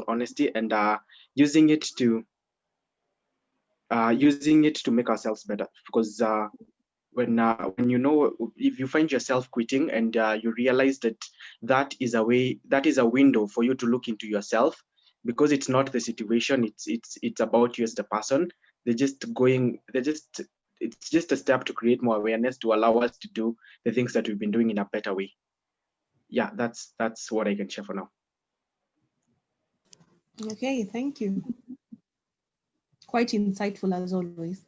honesty and using it to make ourselves better. Because when you know, if you find yourself quitting and you realize that that is a window for you to look into yourself, because it's not the situation, it's about you as the person. It's just a step to create more awareness to allow us to do the things that we've been doing in a better way. Yeah, that's what I can share for now. Okay, thank you. Quite insightful as always.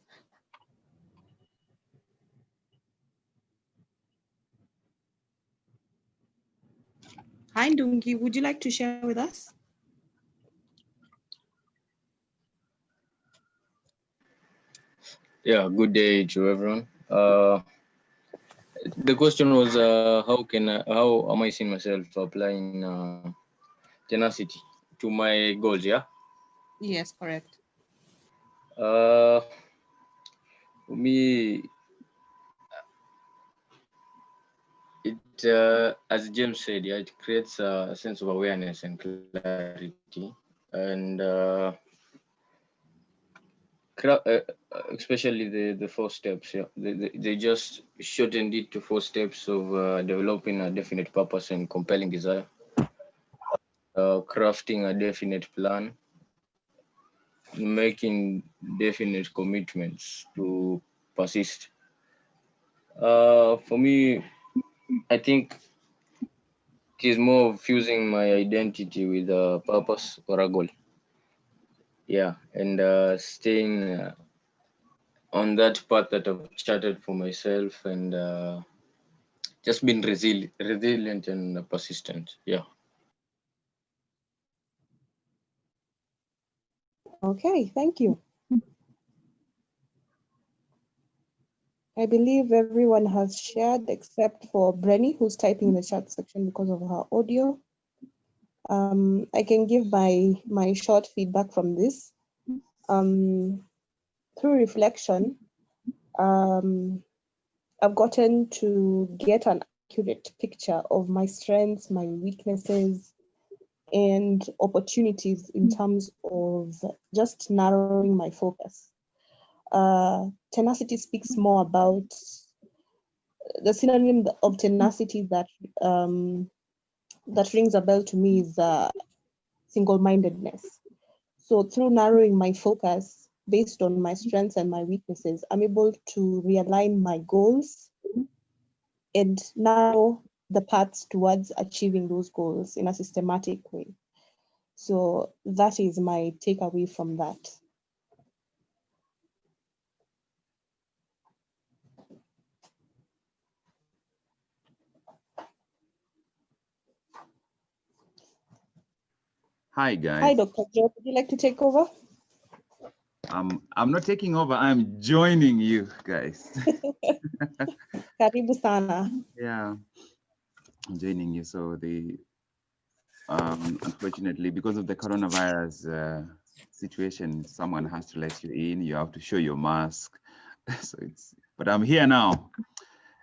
Hi, Ndungi, would you like to share with us? Yeah, good day to everyone. The question was, how am I seeing myself applying tenacity to my goals? Yeah. Yes, correct. Uh, for me, as James said, yeah, it creates a sense of awareness and clarity, and especially the 4 steps. Yeah, they just shortened it to 4 steps of developing a definite purpose and compelling desire, crafting a definite plan, making definite commitments to persist. For me, I think it is more of fusing my identity with a purpose or a goal. Yeah, and staying on that path that I've charted for myself, and just being resilient and persistent. Yeah. Okay, thank you. I believe everyone has shared except for Brenny, who's typing in the chat section because of her audio. I can give my short feedback from this. Through reflection, I've gotten to get an accurate picture of my strengths, my weaknesses, and opportunities in terms of just narrowing my focus. Tenacity speaks more about the synonym of tenacity that that rings a bell to me is single-mindedness. So through narrowing my focus based on my strengths and my weaknesses, I'm able to realign my goals and narrow the paths towards achieving those goals in a systematic way. So that is my takeaway from that. Hi guys. Hi, Dr. Joe. Would you like to take over? I'm not taking over. I'm joining you guys. Karibu sana. Yeah, I'm joining you. So unfortunately, because of the coronavirus situation, someone has to let you in. You have to show your mask. So but I'm here now,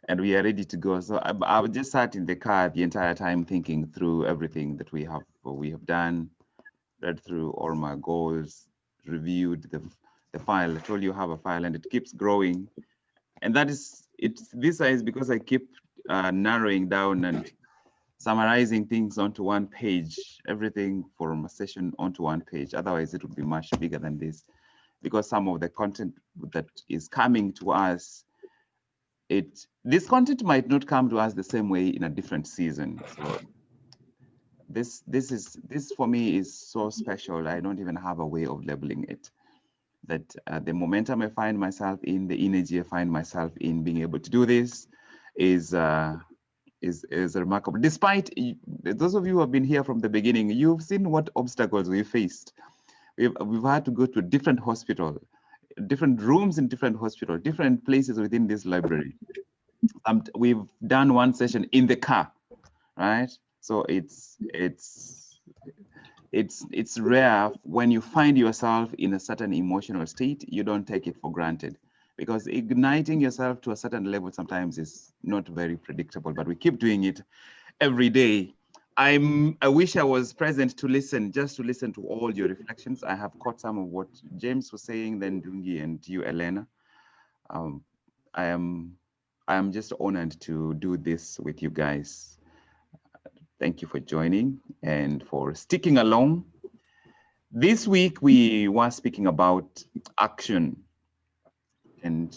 and we are ready to go. So I just sat in the car the entire time thinking through everything that we have done, read through all my goals, reviewed the file. I told you I have a file, and it keeps growing. And that is this is because I keep narrowing down and summarizing things onto one page, everything from a session onto one page. Otherwise, it would be much bigger than this, because some of the content that is coming to us, this content might not come to us the same way in a different season. So this for me is so special. I don't even have a way of labeling it. That the momentum I find myself in, the energy I find myself in, being able to do this is remarkable. Despite those of you who have been here from the beginning, you've seen what obstacles we faced. We've had to go to a different hospital, different rooms in different hospital, different places within this library. We've done one session in the car, right? So it's rare when you find yourself in a certain emotional state, you don't take it for granted, because igniting yourself to a certain level sometimes is not very predictable, but we keep doing it every day I wish I was present to listen, just to listen to all your reflections. I have caught some of what James was saying, then Dungi and you, Elena. Um, I am just honored to do this with you guys. Thank you for joining and for sticking along. This week we were speaking about action, and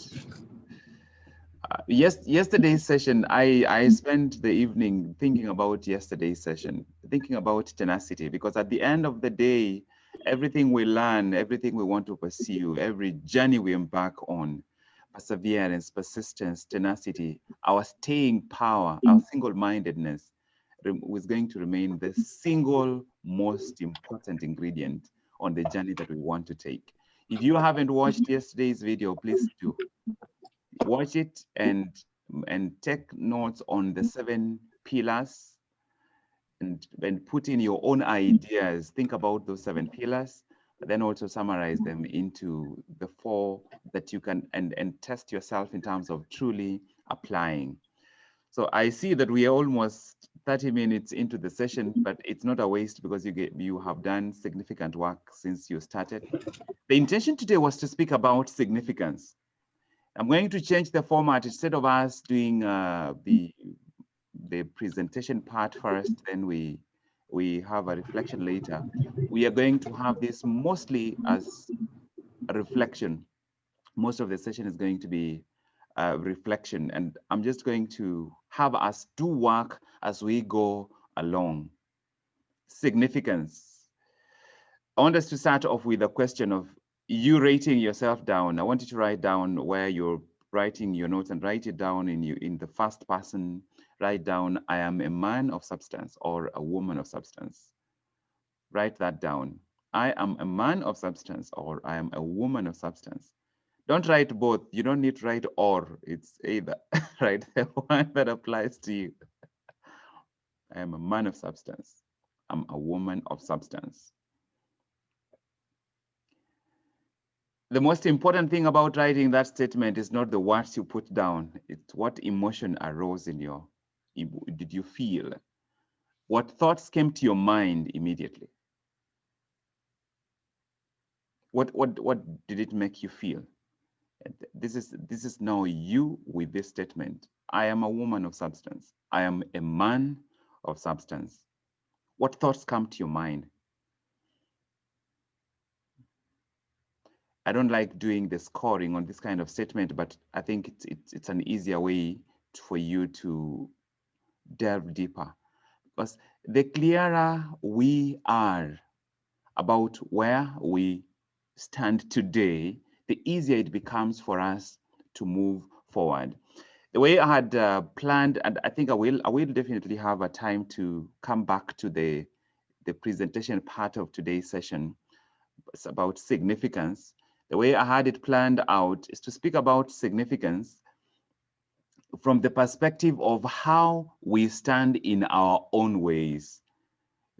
yesterday's session, I spent the evening thinking about yesterday's session, thinking about tenacity, because at the end of the day, everything we learn, everything we want to pursue, every journey we embark on, perseverance, persistence, tenacity, our staying power, our single-mindedness was going to remain the single most important ingredient on the journey that we want to take. If you haven't watched yesterday's video, please do watch it and take notes on the 7 pillars and put in your own ideas. Think about those 7 pillars, but then also summarize them into the 4 that you can and test yourself in terms of truly applying. So I see that we are almost 30 minutes into the session, but it's not a waste because you have done significant work since you started. The intention today was to speak about significance. I'm going to change the format. Instead of us doing the presentation part first, then we have a reflection later. We are going to have this mostly as a reflection. Most of the session is going to be reflection, and I'm just going to have us do work as we go along. Significance. I want us to start off with a question of you rating yourself down. I want you to write down where you're writing your notes and write it down in the first person. Write down, I am a man of substance or a woman of substance. Write that down. I am a man of substance or I am a woman of substance. Don't write both. You don't need to write or. It's either. Right? The one that applies to you. I am a man of substance. I'm a woman of substance. The most important thing about writing that statement is not the words you put down. It's what emotion arose in your, did you feel? What thoughts came to your mind immediately? What did it make you feel? This is now you with this statement. I am a woman of substance. I am a man of substance. What thoughts come to your mind? I don't like doing the scoring on this kind of statement, but I think it's an easier way for you to delve deeper. Because the clearer we are about where we stand today, the easier it becomes for us to move forward. The way I had planned, and I think I will definitely have a time to come back to the presentation part of today's session. It's about significance. The way I had it planned out is to speak about significance from the perspective of how we stand in our own ways,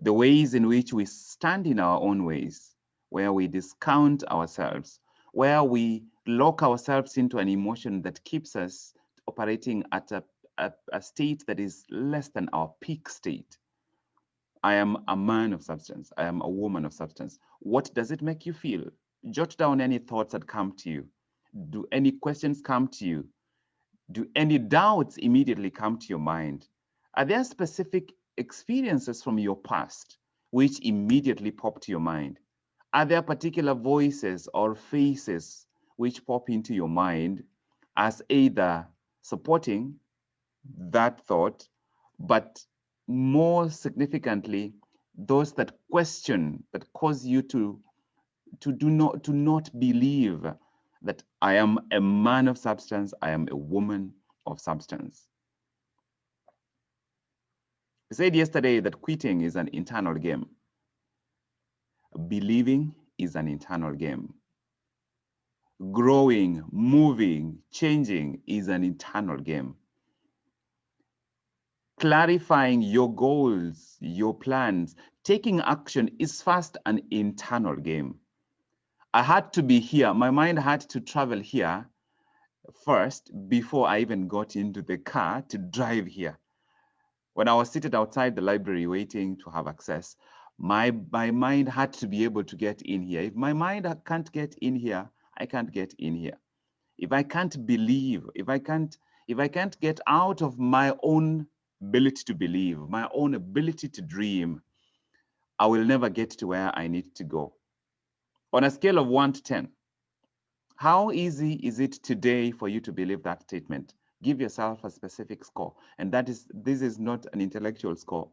the ways in which we stand in our own ways, where we discount ourselves, where we lock ourselves into an emotion that keeps us operating at a state that is less than our peak state. I am a man of substance. I am a woman of substance. What does it make you feel? Jot down any thoughts that come to you. Do any questions come to you? Do any doubts immediately come to your mind? Are there specific experiences from your past which immediately pop to your mind? Are there particular voices or faces which pop into your mind as either supporting that thought, but more significantly, those that question, that cause you to not believe that I am a man of substance, I am a woman of substance. I said yesterday that quitting is an internal game. Believing is an internal game. Growing, moving, changing is an internal game. Clarifying your goals, your plans, taking action is first an internal game. I had to be here. My mind had to travel here first before I even got into the car to drive here. When I was seated outside the library waiting to have access, my mind had to be able to get in here. If my mind can't get in here, I can't get in here. If I can't believe, if I can't get out of my own ability to believe, my own ability to dream, I will never get to where I need to go. On a scale of 1 to 10, how easy is it today for you to believe that statement? Give yourself a specific score. And this is not an intellectual score.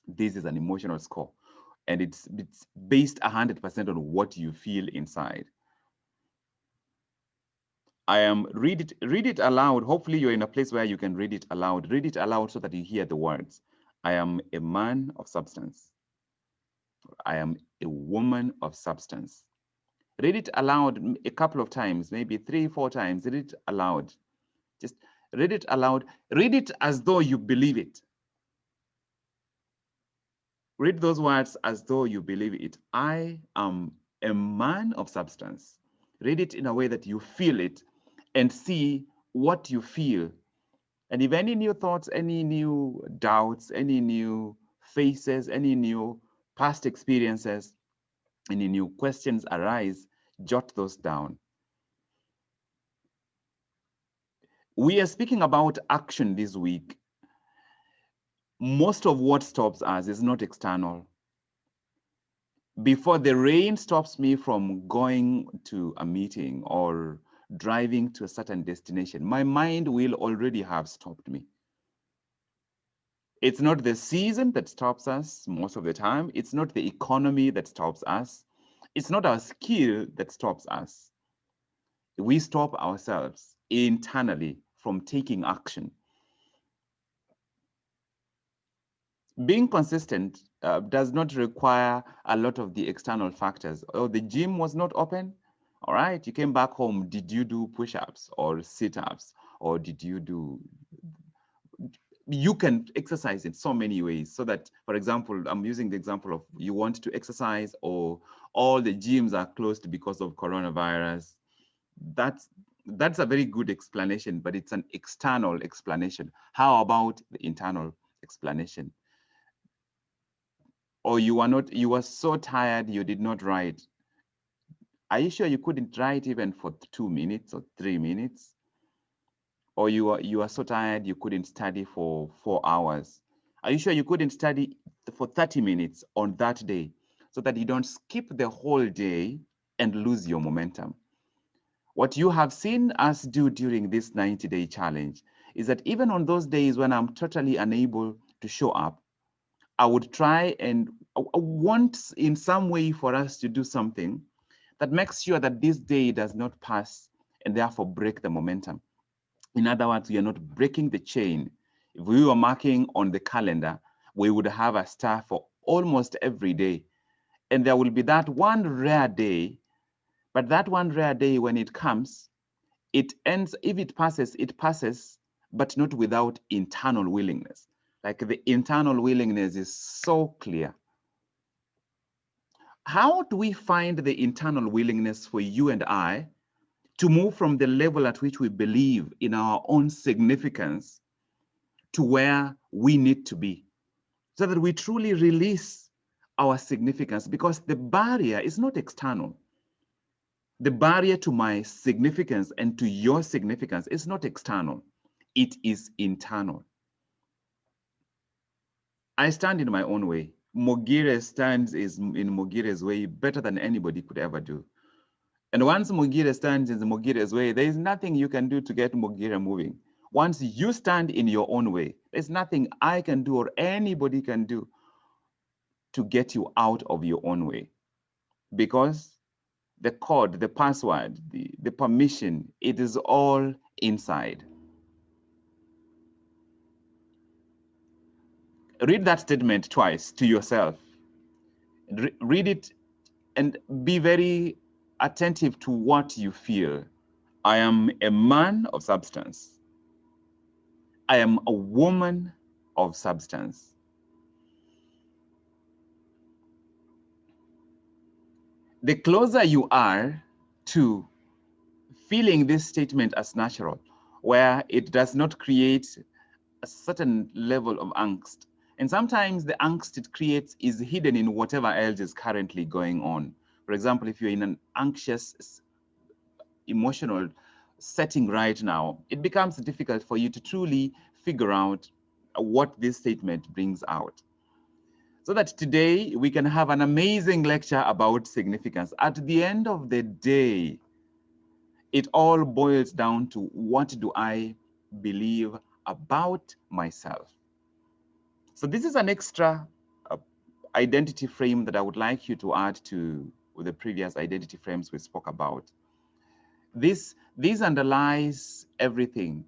This is an emotional score. And it's based 100% on what you feel inside. Read it aloud. Hopefully you're in a place where you can read it aloud. Read it aloud so that you hear the words. I am a man of substance. I am a woman of substance. Read it aloud a couple of times, maybe 3, 4 times. Read it aloud. Just read it aloud. Read it as though you believe it. Read those words as though you believe it. I am a man of substance. Read it in a way that you feel it and see what you feel. And if any new thoughts, any new doubts, any new faces, any new past experiences, any new questions arise, jot those down. We are speaking about action this week. Most of what stops us is not external. Before the rain stops me from going to a meeting or driving to a certain destination, my mind will already have stopped me. It's not the season that stops us most of the time. It's not the economy that stops us. It's not our skill that stops us. We stop ourselves internally from taking action. Being consistent does not require a lot of the external factors. Oh, the gym was not open. All right, you came back home. Did you do push-ups or sit-ups, or did you do? You can exercise in so many ways. So that, for example, I'm using the example of you want to exercise, or all the gyms are closed because of coronavirus. That's a very good explanation, but it's an external explanation. How about the internal explanation? Or you were so tired you did not write. Are you sure you couldn't write even for 2 minutes or 3 minutes? Or you are so tired you couldn't study for 4 hours? Are you sure you couldn't study for 30 minutes on that day, so that you don't skip the whole day and lose your momentum? What you have seen us do during this 90-day challenge is that even on those days when I'm totally unable to show up, I would try and want in some way for us to do something that makes sure that this day does not pass and therefore break the momentum. In other words, we are not breaking the chain. If we were marking on the calendar, we would have a star for almost every day. And there will be that one rare day, but that one rare day, when it comes, it ends, if it passes, but not without internal willingness. Like the internal willingness is so clear. How do we find the internal willingness for you and I to move from the level at which we believe in our own significance to where we need to be, so that we truly release our significance? Because the barrier is not external. The barrier to my significance and to your significance is not external. It is internal. I stand in my own way. Mogire stands in Mogire's way better than anybody could ever do. And once Mogire stands in Mogire's way, there is nothing you can do to get Mogire moving. Once you stand in your own way, there's nothing I can do or anybody can do to get you out of your own way. Because the code, the password, the permission, it is all inside. Read that statement twice to yourself. Read it and be very attentive to what you feel. I am a man of substance. I am a woman of substance. The closer you are to feeling this statement as natural, where it does not create a certain level of angst. And sometimes the angst it creates is hidden in whatever else is currently going on. For example, if you're in an anxious emotional setting right now, it becomes difficult for you to truly figure out what this statement brings out. So that today we can have an amazing lecture about significance. At the end of the day, it all boils down to, what do I believe about myself? So this is an extra identity frame that I would like you to add to the previous identity frames we spoke about. This underlies everything.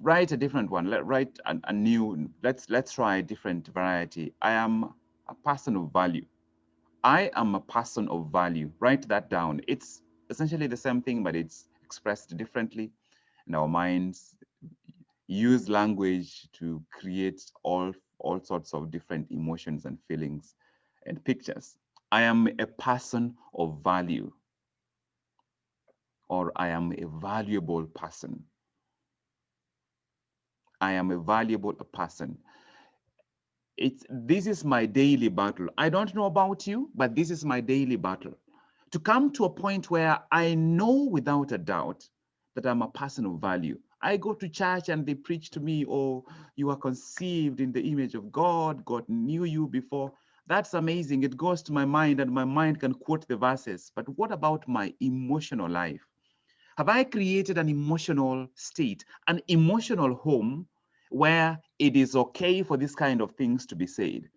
Write a different one. Write a new. Let's try a different variety. I am a person of value. I am a person of value. Write that down. It's essentially the same thing, but it's expressed differently. And our minds use language to create all sorts of different emotions and feelings and pictures. I am a person of value, or I am a valuable person. I am a valuable person. This is my daily battle. I don't know about you, but this is my daily battle. To come to a point where I know without a doubt that I'm a person of value. I go to church and they preach to me, oh, you are conceived in the image of God. God knew you before. That's amazing. It goes to my mind and my mind can quote the verses. But what about my emotional life? Have I created an emotional state, an emotional home where it is okay for this kind of things to be said?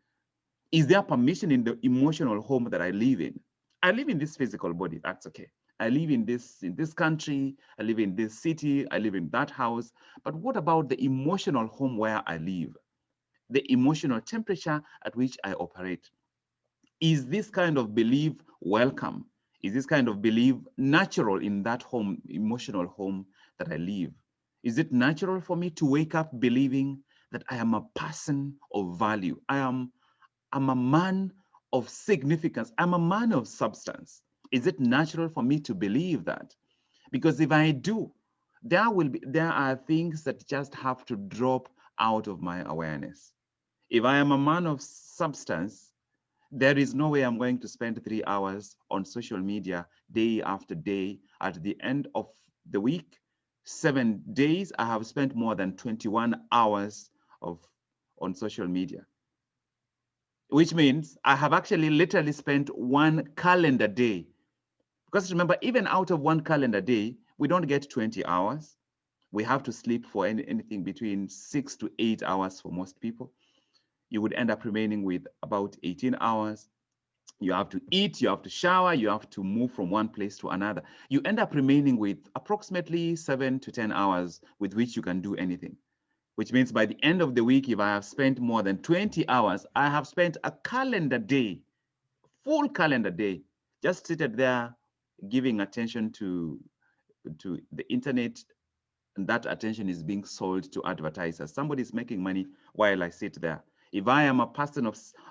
Is there permission in the emotional home that I live in? I live in this physical body, that's okay. I live in this country, I live in this city, I live in that house. But what about the emotional home where I live? The emotional temperature at which I operate? Is this kind of belief welcome? Is this kind of belief natural in that home, emotional home that I live? Is it natural for me to wake up believing that I am a person of value? I'm a man of significance. I'm a man of substance. Is it natural for me to believe that? Because if I do, there are things that just have to drop out of my awareness. If I am a man of substance, there is no way I'm going to spend 3 hours on social media day after day. At the end of the week, 7 days, I have spent more than 21 hours on social media, which means I have actually literally spent one calendar day. Because remember, even out of one calendar day, we don't get 20 hours. We have to sleep for anything between 6 to 8 hours for most people. You would end up remaining with about 18 hours. You have to eat, you have to shower, you have to move from one place to another. You end up remaining with approximately 7 to 10 hours with which you can do anything, which means by the end of the week, if I have spent more than 20 hours, I have spent a calendar day, full calendar day, just seated there giving attention to the internet, and that attention is being sold to advertisers. Somebody is making money while I sit there. If I am a person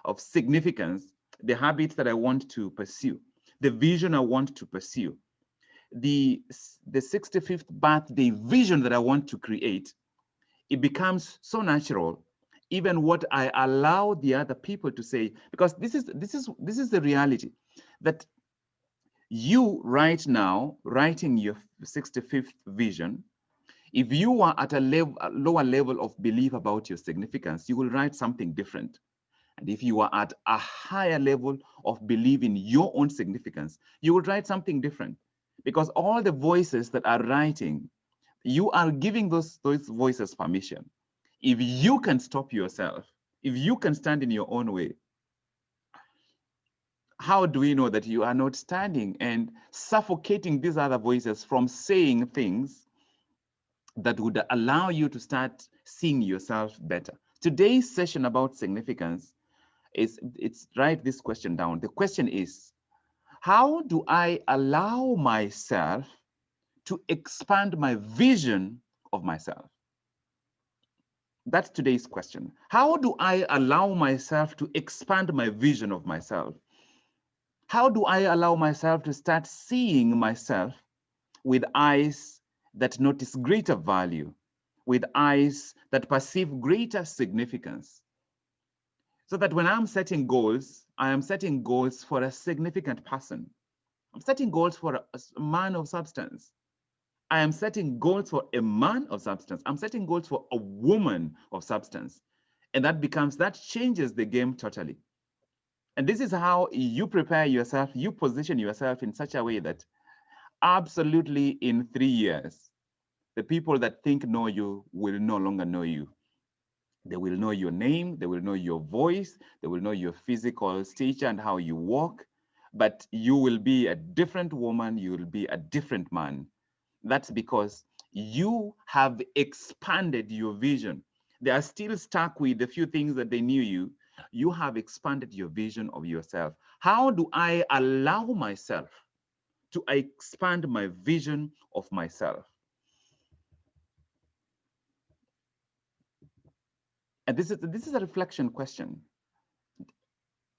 of significance, the habits that I want to pursue, the vision I want to pursue, the 65th birthday vision that I want to create, it becomes so natural, even what I allow the other people to say, because this is the reality, that you right now writing your 65th vision, if you are at a lower level of belief about your significance, you will write something different. And if you are at a higher level of belief in your own significance, you will write something different. Because all the voices that are writing, you are giving those voices permission. If you can stop yourself, if you can stand in your own way, how do we know that you are not standing and suffocating these other voices from saying things that would allow you to start seeing yourself better? Today's session about significance it's write this question down. The question is, how do I allow myself to expand my vision of myself? That's today's question. How do I allow myself to expand my vision of myself? How do I allow myself to start seeing myself with eyes that notice greater value, with eyes that perceive greater significance. So that when I'm setting goals, I am setting goals for a significant person. I'm setting goals for a man of substance. I am setting goals for a man of substance. I'm setting goals for a woman of substance. And that changes the game totally. And this is how you prepare yourself, you position yourself in such a way that absolutely in 3 years, the people that think know you will no longer know you. They will know your name, they will know your voice, they will know your physical stature and how you walk, but you will be a different woman, you will be a different man. That's because you have expanded your vision. They are still stuck with the few things that they knew you. You have expanded your vision of yourself. How do I allow myself to expand my vision of myself? And this is a reflection question.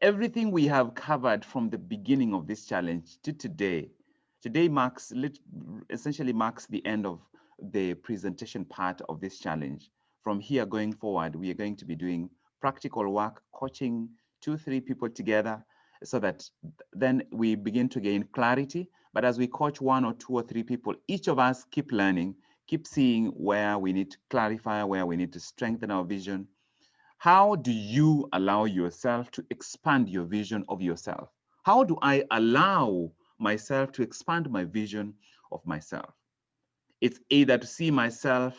Everything we have covered from the beginning of this challenge to today essentially marks the end of the presentation part of this challenge. From here going forward, we are going to be doing practical work, coaching 2-3 people together, so that then we begin to gain clarity. But as we coach 1 or 2 or 3 people, each of us keep learning, keep seeing where we need to clarify, where we need to strengthen our vision. How do you allow yourself to expand your vision of yourself? How do I allow myself to expand my vision of myself? It's either to see myself,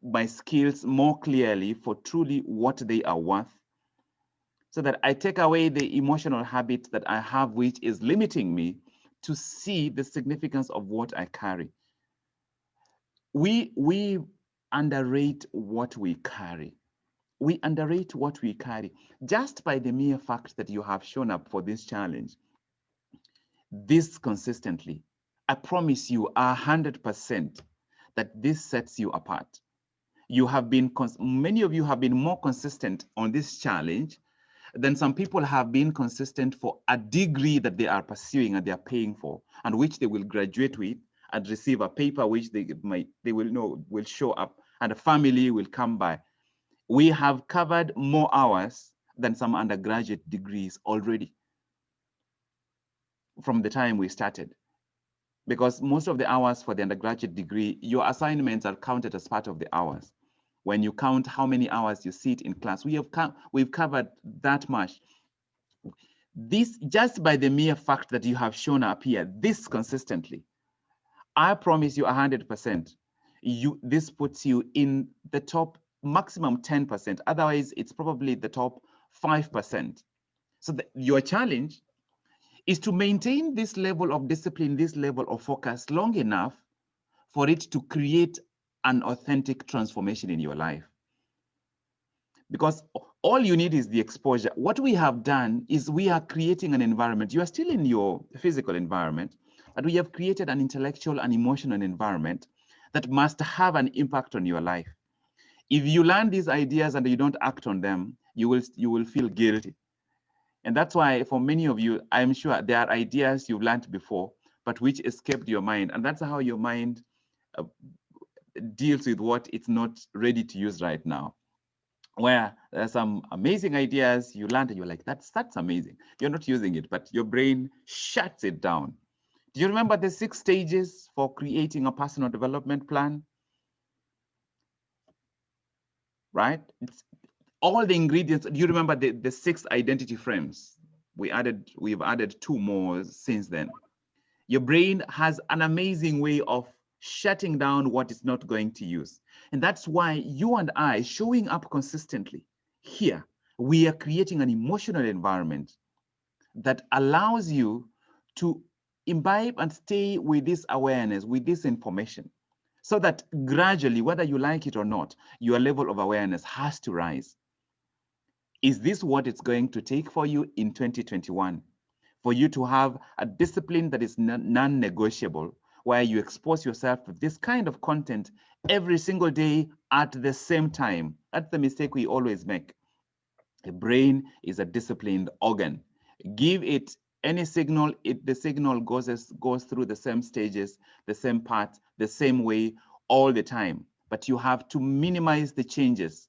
my skills more clearly for truly what they are worth, so that I take away the emotional habit that I have, which is limiting me to see the significance of what I carry. We underrate what we carry. We underrate what we carry. Just by the mere fact that you have shown up for this challenge, this consistently, I promise you 100% that this sets you apart. You have been, many of you have been more consistent on this challenge than some people have been consistent for a degree that they are pursuing and they are paying for, and which they will graduate with and receive a paper which they will know will show up, and a family will come by. We have covered more hours than some undergraduate degrees already from the time we started. Because most of the hours for the undergraduate degree, your assignments are counted as part of the hours. When you count how many hours you sit in class, we've covered that much. This, just by the mere fact that you have shown up here this consistently, I promise you 100%, this puts you in the top maximum 10%. Otherwise, it's probably the top 5%. So your challenge is to maintain this level of discipline, this level of focus long enough for it to create an authentic transformation in your life. Because all you need is the exposure. What we have done is we are creating an environment. You are still in your physical environment, but we have created an intellectual and emotional environment that must have an impact on your life. If you learn these ideas and you don't act on them, you will feel guilty. And that's why for many of you, I'm sure there are ideas you've learned before, but which escaped your mind. And that's how your mind deals with what it's not ready to use right now. Where there's some amazing ideas you learned and you're like, that's amazing. You're not using it, but your brain shuts it down. Do you remember the 6 stages for creating a personal development plan? Right? It's all the ingredients. Do you remember the 6 identity frames? We've added 2 more since then. Your brain has an amazing way of shutting down what it's not going to use. And that's why you and I, showing up consistently here, we are creating an emotional environment that allows you to imbibe and stay with this awareness, with this information, so that gradually, whether you like it or not, your level of awareness has to rise. Is this what it's going to take for you in 2021? For you to have a discipline that is non-negotiable, where you expose yourself to this kind of content every single day at the same time. That's the mistake we always make. The brain is a disciplined organ. Give it any signal, the signal goes through the same stages, the same path, the same way all the time. but you have to minimize the changes.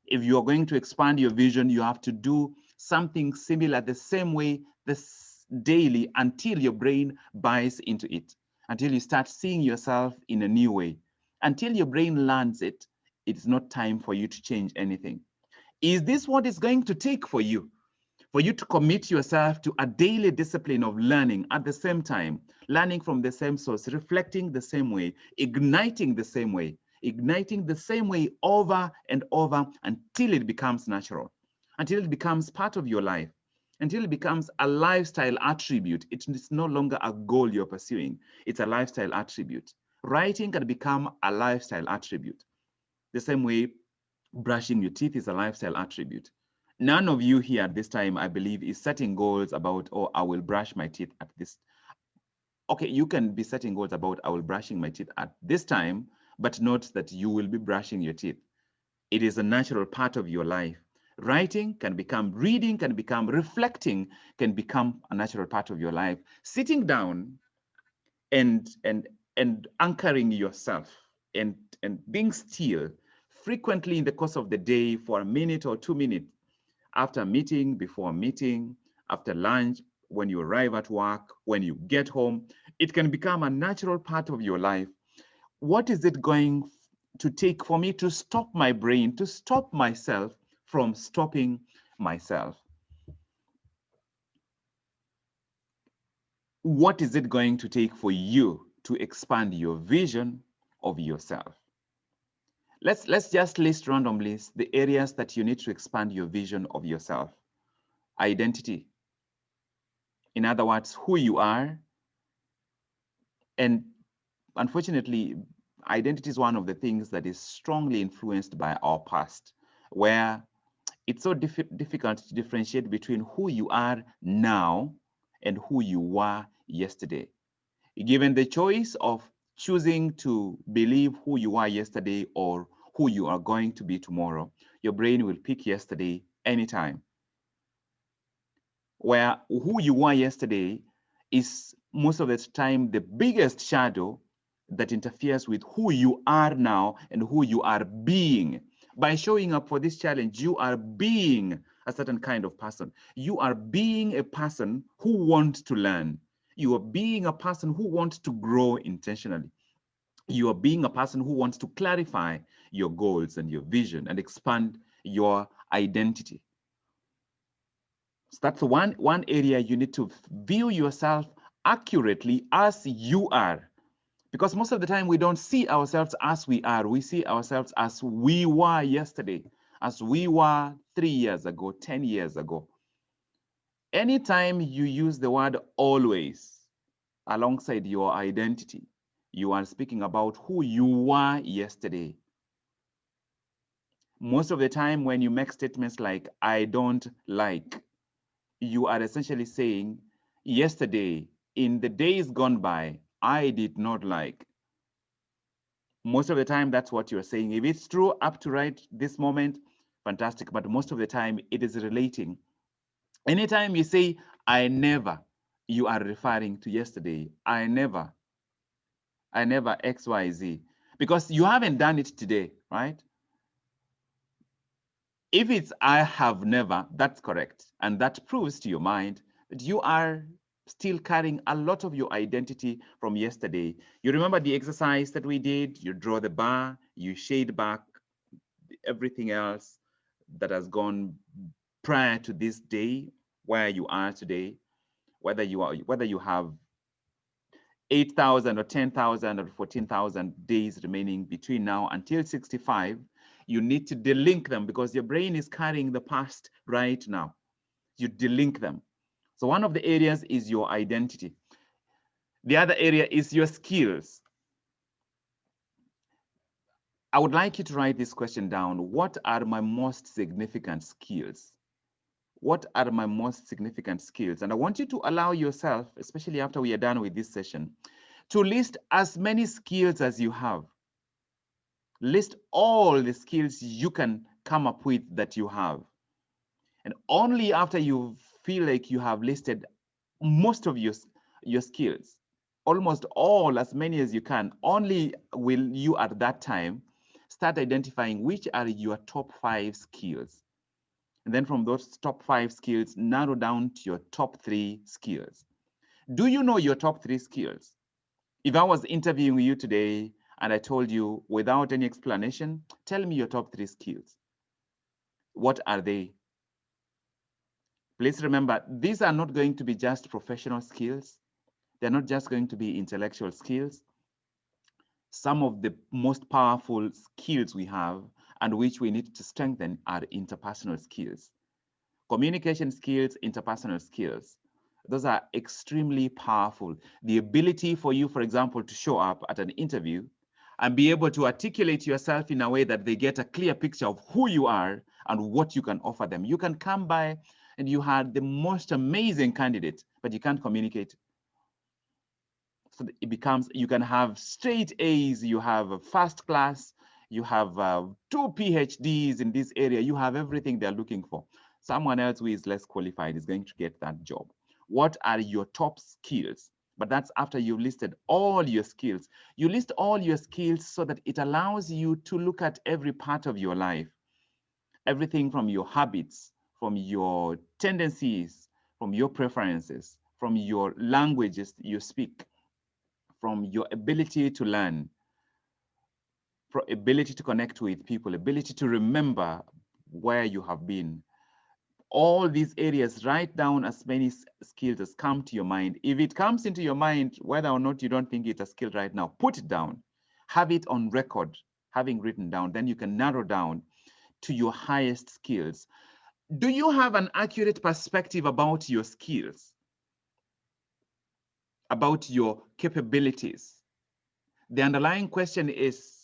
If you are going to expand your vision, you have to do something similar the same way this daily until your brain buys into it, until you start seeing yourself in a new way. Until your brain learns it, it's not time for you to change anything. Is this what it's going to take for you? For you to commit yourself to a daily discipline of learning at the same time, learning from the same source, reflecting the same way, igniting the same way over and over until it becomes natural, until it becomes part of your life, until it becomes a lifestyle attribute. It is no longer a goal you're pursuing. It's a lifestyle attribute. Writing can become a lifestyle attribute. The same way brushing your teeth is a lifestyle attribute. None of you here at this time, I believe, is setting goals about, oh, I will brush my teeth at this. Okay, you can be setting goals about, I will brushing my teeth at this time, but not that you will be brushing your teeth. It is a natural part of your life. Writing can become, reading can become, reflecting can become a natural part of your life. Sitting down and anchoring yourself and being still frequently in the course of the day for a minute or 2 minutes, after a meeting, before a meeting, after lunch, when you arrive at work, when you get home, it can become a natural part of your life. What is it going to take for me to stop my brain, to stop myself from stopping myself? What is it going to take for you to expand your vision of yourself? Let's just list randomly the areas that you need to expand your vision of yourself. Identity. In other words, who you are. And unfortunately, identity is one of the things that is strongly influenced by our past, where it's so difficult to differentiate between who you are now and who you were yesterday. Given the choice of choosing to believe who you are yesterday or who you are going to be tomorrow, your brain will pick yesterday anytime. Where who you were yesterday is most of the time the biggest shadow that interferes with who you are now and who you are being. By showing up for this challenge, you are being a certain kind of person. You are being a person who wants to learn. You are being a person who wants to grow intentionally. You are being a person who wants to clarify your goals and your vision and expand your identity. So that's one area you need to view yourself accurately as you are. Because most of the time we don't see ourselves as we are. We see ourselves as we were yesterday, as we were 3 years ago, 10 years ago. Anytime you use the word always alongside your identity, you are speaking about who you were yesterday. Most of the time when you make statements like, I don't like, you are essentially saying, yesterday, in the days gone by, I did not like. Most of the time, that's what you're saying. If it's true up to right this moment, fantastic. But most of the time, it is relating. Anytime you say, I never, you are referring to yesterday. I never, X, Y, Z. Because you haven't done it today, right? If it's I have never, that's correct. And that proves to your mind that you are still carrying a lot of your identity from yesterday. You remember the exercise that we did? You draw the bar, you shade back everything else that has gone prior to this day, where you are today, whether you have 8,000 or 10,000 or 14,000 days remaining between now until 65, you need to delink them because your brain is carrying the past right now. You delink them. So one of the areas is your identity. The other area is your skills. I would like you to write this question down. What are my most significant skills? What are my most significant skills? And I want you to allow yourself, especially after we are done with this session, to list as many skills as you have. List all the skills you can come up with that you have. And only after you feel like you have listed most of your skills, almost all, as many as you can, only will you at that time start identifying which are your top 5 skills. And then from those top 5 skills, narrow down to your top 3 skills. Do you know your top 3 skills? If I was interviewing you today and I told you without any explanation, tell me your top 3 skills. What are they? Please remember, these are not going to be just professional skills. They're not just going to be intellectual skills. Some of the most powerful skills we have and which we need to strengthen are interpersonal skills. Communication skills, interpersonal skills. Those are extremely powerful. The ability for you, for example, to show up at an interview and be able to articulate yourself in a way that they get a clear picture of who you are and what you can offer them. You can come by and you had the most amazing candidate, but you can't communicate. So it becomes, you can have straight A's, you have a first class, you have 2 PhDs in this area, you have everything they're looking for. Someone else who is less qualified is going to get that job. What are your top skills? But that's after you've listed all your skills. You list all your skills so that it allows you to look at every part of your life. Everything from your habits, from your tendencies, from your preferences, from your languages you speak, from your ability to learn, ability to connect with people, ability to remember where you have been. All these areas, write down as many skills as come to your mind. If it comes into your mind, whether or not you don't think it's a skill right now, put it down. Have it on record, having written down. Then you can narrow down to your highest skills. Do you have an accurate perspective about your skills, about your capabilities? The underlying question is,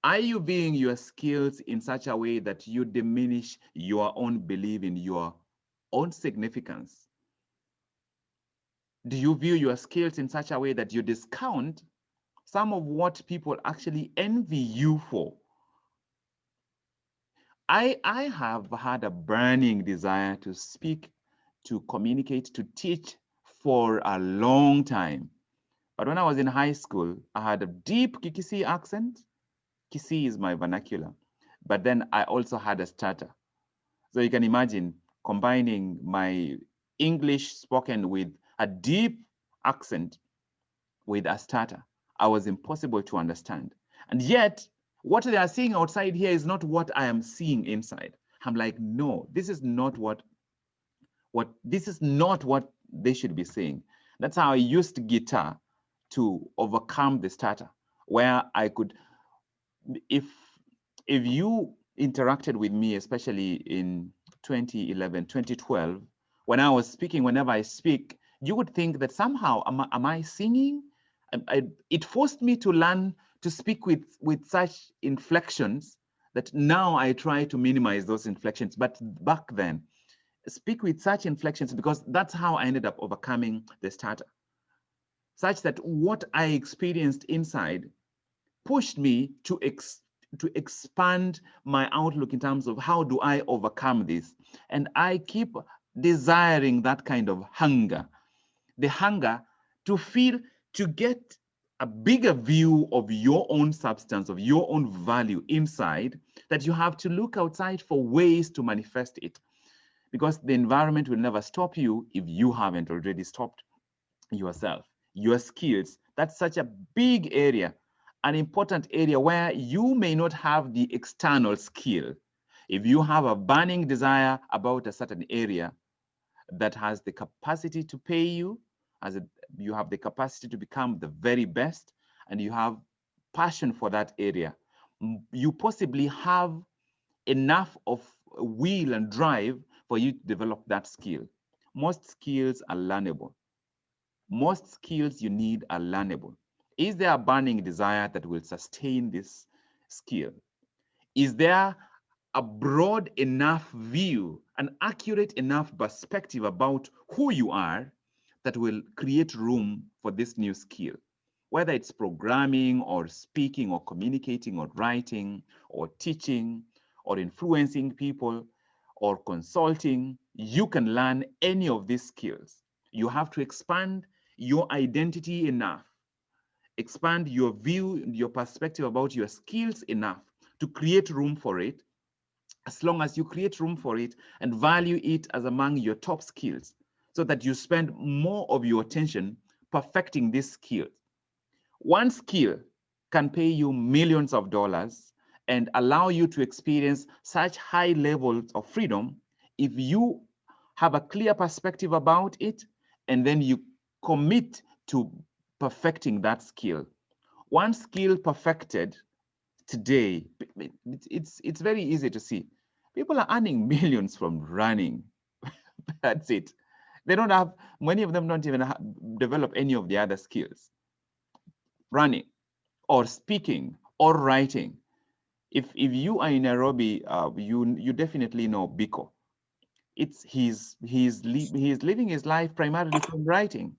are you viewing your skills in such a way that you diminish your own belief in your own significance? Do you view your skills in such a way that you discount some of what people actually envy you for? I have had a burning desire to speak, to communicate, to teach for a long time. But when I was in high school, I had a deep Kikisi accent. Kisii is my vernacular. But then I also had a stutter. So you can imagine combining my English spoken with a deep accent with a stutter. I was impossible to understand. And yet, what they are seeing outside here is not what I am seeing inside. I'm like, no, this is not what they should be saying. That's how I used guitar to overcome the stutter, where I could, if you interacted with me, especially in 2011, 2012, when I was speaking, whenever I speak, you would think that somehow, am I singing? It forced me to learn to speak with such inflections that now I try to minimize those inflections. But back then, speak with such inflections because that's how I ended up overcoming the stutter. Such that what I experienced inside pushed me to expand my outlook in terms of how do I overcome this. And I keep desiring that kind of hunger, the hunger to feel, to get a bigger view of your own substance, of your own value inside, that you have to look outside for ways to manifest it. Because the environment will never stop you if you haven't already stopped yourself. Your skills, that's such a big area, an important area where you may not have the external skill. If you have a burning desire about a certain area that has the capacity to pay you, you have the capacity to become the very best, and you have passion for that area, you possibly have enough of will and drive for you to develop that skill. Most skills are learnable. Most skills you need are learnable. Is there a burning desire that will sustain this skill? Is there a broad enough view, an accurate enough perspective about who you are that will create room for this new skill? Whether it's programming or speaking or communicating or writing or teaching or influencing people or consulting, you can learn any of these skills. You have to expand your identity enough, expand your view, your perspective about your skills enough to create room for it. As long as you create room for it and value it as among your top skills, so that you spend more of your attention perfecting this skill. One skill can pay you millions of dollars and allow you to experience such high levels of freedom if you have a clear perspective about it and then you commit to perfecting that skill. One skill perfected today, it's very easy to see. People are earning millions from running. That's it. They don't have, many of them don't even develop any of the other skills. Running or speaking or writing. If you are in Nairobi, you definitely know Biko. He's living his life primarily from writing.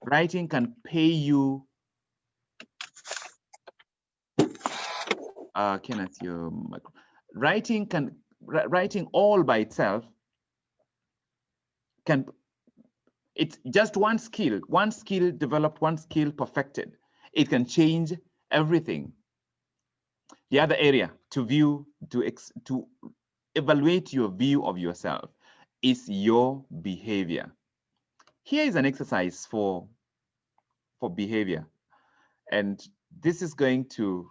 Writing can pay you. Kenneth, writing all by itself can. It's just one skill developed, one skill perfected. It can change everything. The other area to evaluate your view of yourself is your behavior. Here is an exercise for behavior, and this is going to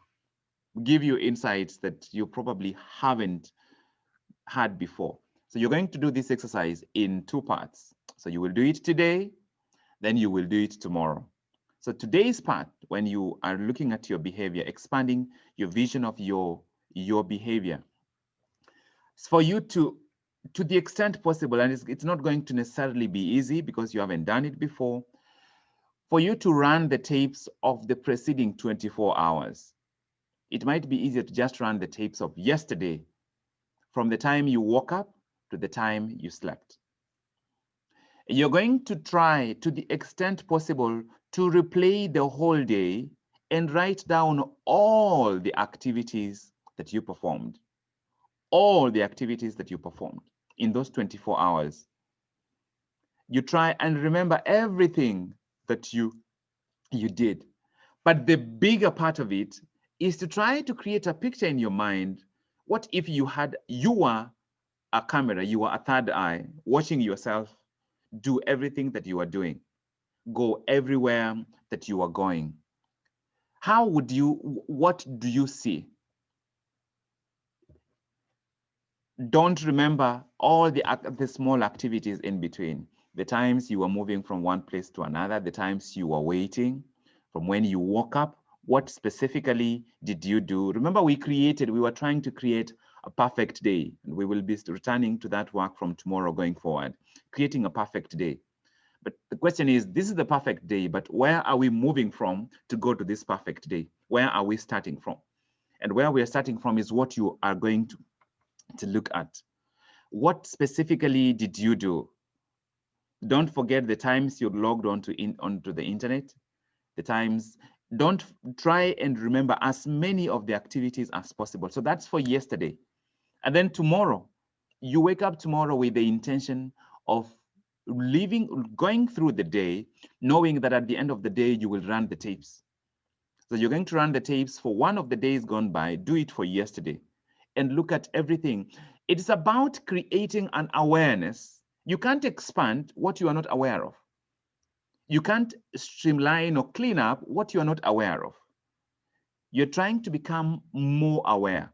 give you insights that you probably haven't had before. So you're going to do this exercise in two parts. So you will do it today, then you will do it tomorrow. So today's part, when you are looking at your behavior, expanding your vision of your behavior, it's for you to the extent possible, and it's not going to necessarily be easy because you haven't done it before, for you to run the tapes of the preceding 24 hours. It might be easier to just run the tapes of yesterday, from the time you woke up to the time you slept. You're going to try, to the extent possible, to replay the whole day and write down all the activities that you performed. All the activities that you performed in those 24 hours. You try and remember everything that you did. But the bigger part of it is to try to create a picture in your mind. What if you were a camera, you were a third eye, watching yourself do everything that you are doing, go everywhere that you are going? What do you see? Don't remember all the small activities in between. The times you were moving from one place to another, the times you were waiting, from when you woke up, what specifically did you do? Remember, we were trying to create a perfect day, and we will be returning to that work from tomorrow going forward, creating a perfect day. But the question is, this is the perfect day, but where are we moving from to go to this perfect day? Where are we starting from? And where we are starting from is what you are going to look at. What specifically did you do? Don't forget the times you logged onto the internet, the times. Don't try and remember as many of the activities as possible. So that's for yesterday. And then tomorrow, you wake up tomorrow with the intention of going through the day, knowing that at the end of the day, you will run the tapes. So you're going to run the tapes for one of the days gone by, do it for yesterday, and look at everything. It's about creating an awareness. You can't expand what you are not aware of. You can't streamline or clean up what you are not aware of. You're trying to become more aware.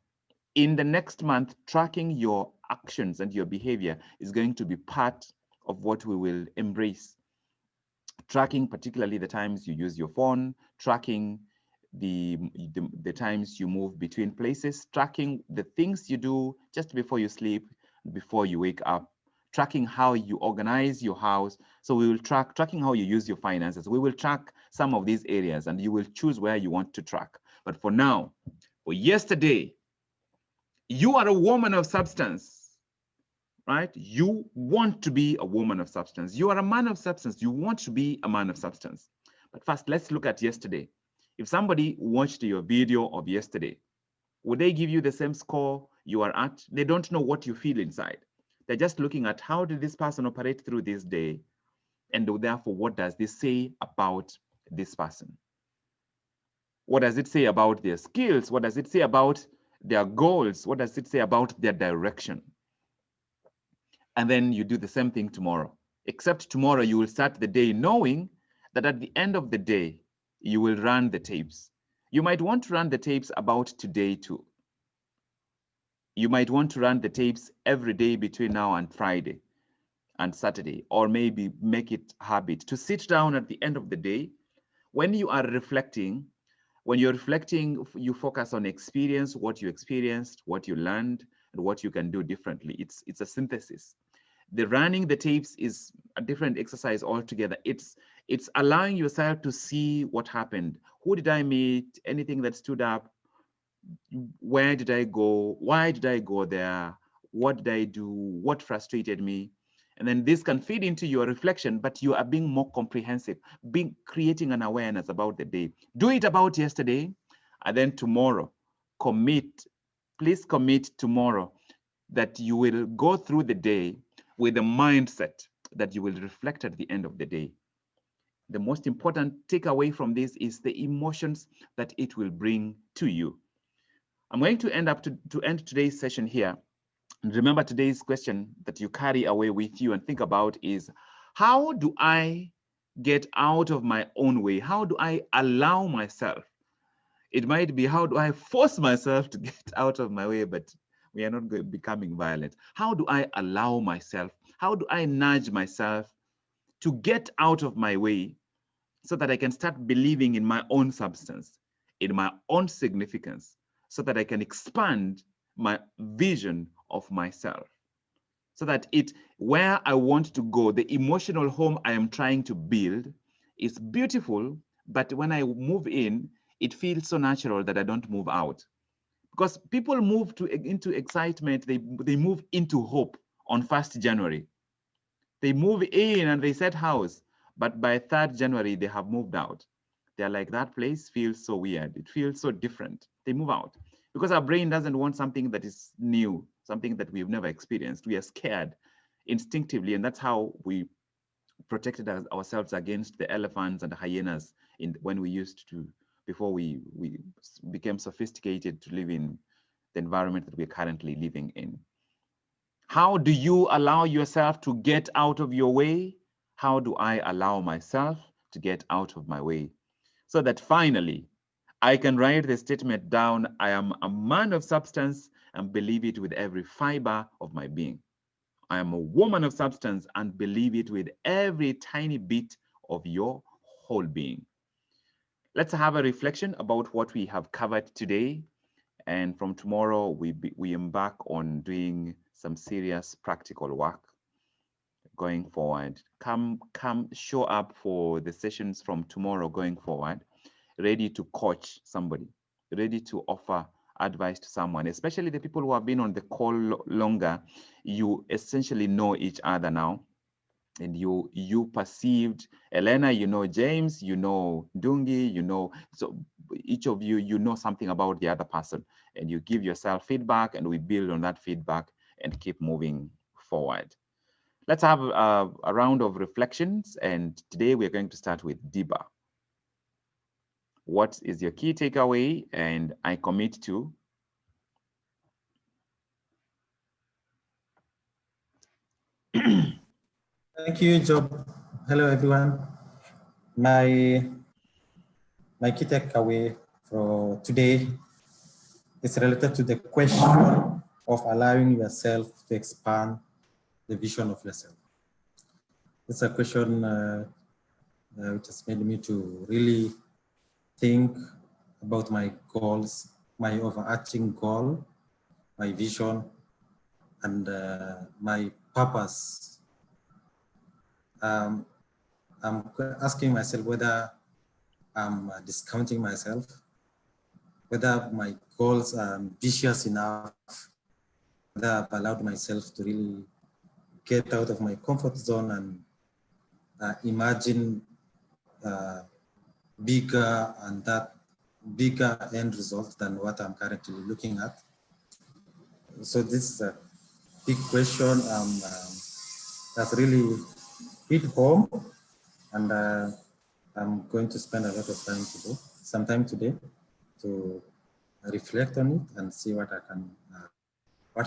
In the next month, tracking your actions and your behavior is going to be part of what we will embrace. Tracking particularly the times you use your phone, tracking the times you move between places, tracking the things you do just before you sleep, before you wake up, tracking how you organize your house. So we will tracking how you use your finances. We will track some of these areas and you will choose where you want to track. But for now, for yesterday, you are a woman of substance, right? You want to be a woman of substance. You are a man of substance. You want to be a man of substance. But first, let's look at yesterday. If somebody watched your video of yesterday, would they give you the same score you are at? They don't know what you feel inside. They're just looking at how did this person operate through this day? And therefore, what does this say about this person? What does it say about their skills? What does it say about their goals? What does it say about their direction? And then you do the same thing tomorrow. Except tomorrow you will start the day knowing that at the end of the day, you will run the tapes. You might want to run the tapes about today too. You might want to run the tapes every day between now and Friday and Saturday, or maybe make it a habit to sit down at the end of the day. When you are reflecting, when you're reflecting, you focus on experience, what you experienced, what you learned, and what you can do differently. It's a synthesis. The running the tapes is a different exercise altogether. It's allowing yourself to see what happened. Who did I meet? Anything that stood up? Where did I go? Why did I go there? What did I do? What frustrated me? And then this can feed into your reflection, but you are being more comprehensive, creating an awareness about the day. Do it about yesterday, and then tomorrow, commit. Please commit tomorrow that you will go through the day with a mindset that you will reflect at the end of the day. The most important takeaway from this is the emotions that it will bring to you. I'm going to end today's session here. And remember, today's question that you carry away with you and think about is, how do I get out of my own way? How do I allow myself? It might be, how do I force myself to get out of my way, but we are not becoming violent. How do I allow myself? How do I nudge myself to get out of my way so that I can start believing in my own substance, in my own significance, so that I can expand my vision of myself, so that where I want to go, the emotional home I am trying to build is beautiful, but when I move in, it feels so natural that I don't move out. Because people move into excitement, they move into hope on 1st January. They move in and they set house, but by 3rd January, they have moved out. They're like, that place feels so weird. It feels so different. They move out because our brain doesn't want something that is new, something that we've never experienced. We are scared instinctively, and that's how we protected ourselves against the elephants and the hyenas when we used to, before we became sophisticated to live in the environment that we're currently living in. How do you allow yourself to get out of your way? How do I allow myself to get out of my way? So that finally, I can write the statement down, I am a man of substance, and believe it with every fiber of my being. I am a woman of substance, and believe it with every tiny bit of your whole being. Let's have a reflection about what we have covered today. And from tomorrow, we embark on doing some serious practical work going forward. Come show up for the sessions from tomorrow going forward, ready to coach somebody, ready to offer advice to someone, especially the people who have been on the call longer. You essentially know each other now, and you perceived Elena, you know James, you know Dungi, you know, so each of you know something about the other person, and you give yourself feedback, and we build on that feedback and keep moving forward. Let's have a round of reflections, and today we're going to start with Diba. What is your key takeaway? And I commit to. Thank you, Job. Hello, everyone. My key takeaway for today is related to the question of allowing yourself to expand the vision of yourself. It's a question which has made me to really think about my goals, my overarching goal, my vision, and my purpose. I'm asking myself whether I'm discounting myself, whether my goals are ambitious enough, whether I've allowed myself to really get out of my comfort zone and imagine bigger end result than what I'm currently looking at. So this is a big question that really hit home, and I'm going to spend a lot of time some time today to reflect on it and see what